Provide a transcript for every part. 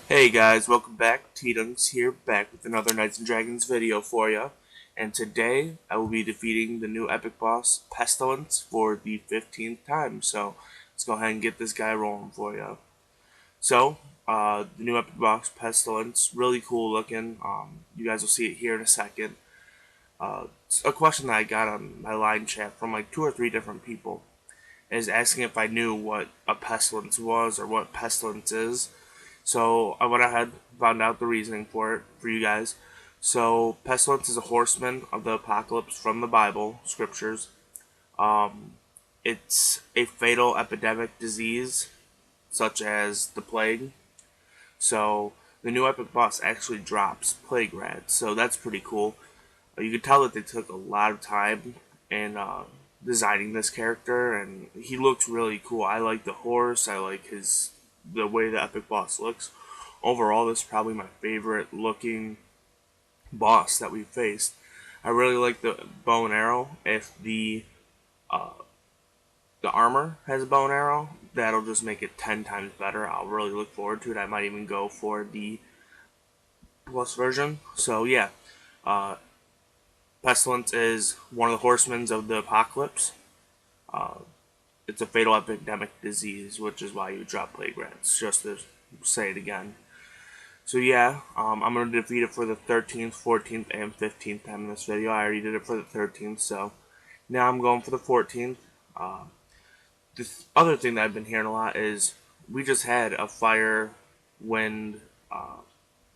Hey guys, welcome back. TDunks here, back with another Knights and Dragons video for you. And today, I will be defeating the new epic boss, Pestilence, for the 15th time. So, let's go ahead and get this guy rolling for you. So, the new epic boss, Pestilence, really cool looking. You guys will see it here in a second. It's a question that I got on my line chat from like 2 or 3 different people is asking if I knew what a Pestilence was or what Pestilence is. So I went ahead, found out the reasoning for it for you guys. So Pestilence is a horseman of the apocalypse from the Bible scriptures. Um, it's a fatal epidemic disease, such as the plague. So the new epic boss actually drops plague rats. So that's pretty cool. You can tell that they took a lot of time in designing this character, and he looks really cool. I like the horse. I like the way the epic boss looks. Overall, this is probably my favorite looking boss that we've faced. I really like the bow and arrow. If uh, the armor has a bow and arrow, that'll just make it 10 times better. I'll really look forward to it. I might even go for the plus version. So yeah, uh, Pestilence is one of the horsemen of the apocalypse. Uh, it's a fatal epidemic disease, which is why you drop plague rats. Just to say it again. So yeah, I'm going to defeat it for the 13th, 14th, and 15th time in this video. I already did it for the 13th, so now I'm going for the 14th. This other thing that I've been hearing a lot is we just had a fire, wind,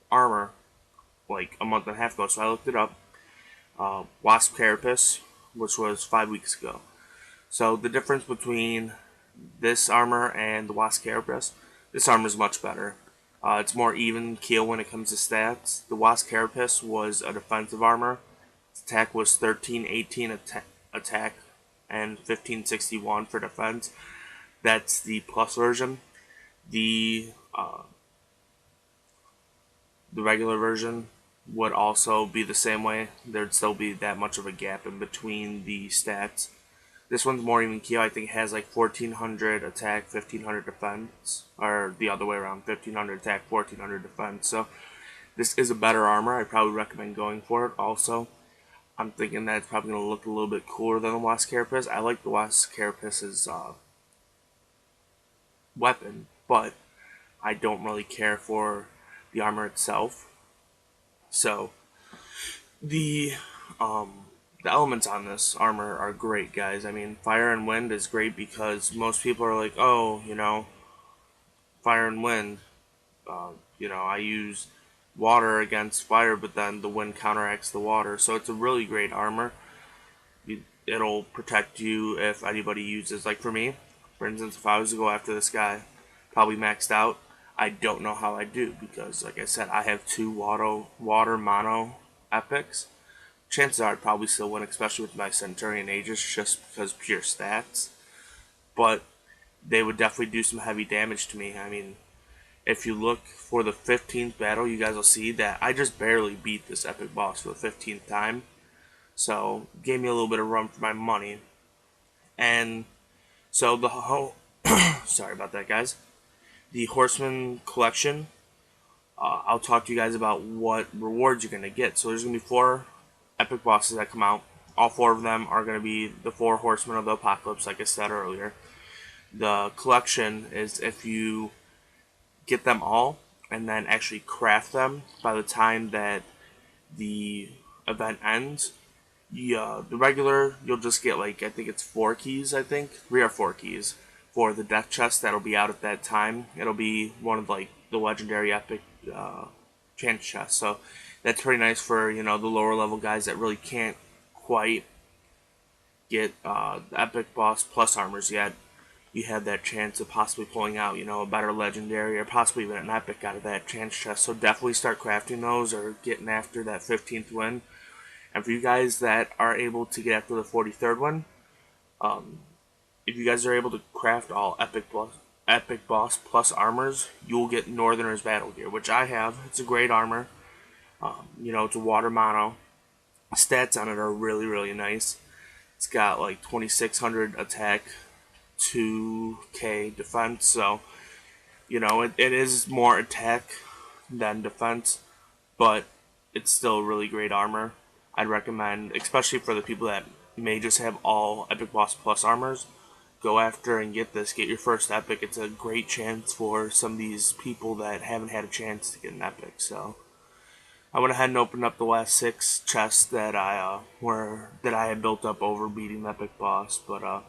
armor like a month and a half ago, so I looked it up. Wasp Carapace, which was 5 weeks ago. So the difference between this armor and the Wasp Carapace, this armor is much better. It's more even keel when it comes to stats. The Wasp Carapace was a defensive armor. Its attack was 1318 attack and 1561 for defense. That's the plus version. The the regular version would also be the same way. There'd still be that much of a gap in between the stats. This one's more even keel. I think it has like 1400 attack, 1500 defense, or the other way around, 1500 attack, 1400 defense. So this is a better armor. I probably recommend going for it. Also, I'm thinking that it's probably going to look a little bit cooler than the Wasp Carapace. I like the Wasp Carapace's weapon, but I don't really care for the armor itself. So the um, the elements on this armor are great, guys. I mean, fire and wind is great because most people are like, oh, fire and wind. I use water against fire, but then the wind counteracts the water. So it's a really great armor. It'll protect you if anybody uses, like for me, for instance, if I was to go after this guy, probably maxed out. I don't know how I do because, like I said, I have 2 water mono epics. Chances are I'd probably still win, especially with my Centurion Aegis, just because pure stats. But they would definitely do some heavy damage to me. I mean, if you look for the 15th battle, you guys will see that I just barely beat this epic boss for the 15th time. So, gave me a little bit of run for my money. And so the whole... sorry about that, guys. The Horseman collection, I'll talk to you guys about what rewards you're going to get. So there's going to be 4 epic bosses that come out. All 4 of them are going to be the 4 horsemen of the apocalypse, like I said earlier. The collection is if you get them all and then actually craft them by the time that the event ends. The regular, you'll just get like, I think it's 4 keys, 3 or 4 keys for the death chest that'll be out at that time. It'll be one of like the legendary epic chance chests. So that's pretty nice for, the lower level guys that really can't quite get the epic boss plus armors yet. You have that chance of possibly pulling out, a better legendary or possibly even an epic out of that chance chest. So definitely start crafting those or getting after that 15th win. And for you guys that are able to get after the 43rd one, if you guys are able to craft all epic boss plus armors, you'll get Northerner's Battle Gear, which I have. It's a great armor. It's a water mono. Stats on it are really, really nice. It's got like 2600 attack, 2k defense, so it is more attack than defense, but it's still really great armor. I'd recommend, especially for the people that may just have all Epic Boss Plus armors, go after and get this. Get your first Epic. It's a great chance for some of these people that haven't had a chance to get an Epic. So I went ahead and opened up the last 6 chests that I had built up over beating the Epic Boss. But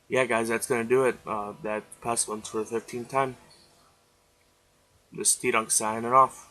yeah, guys, that's gonna do it. That's Pestilence for the 15th time. This is TDunks signing off.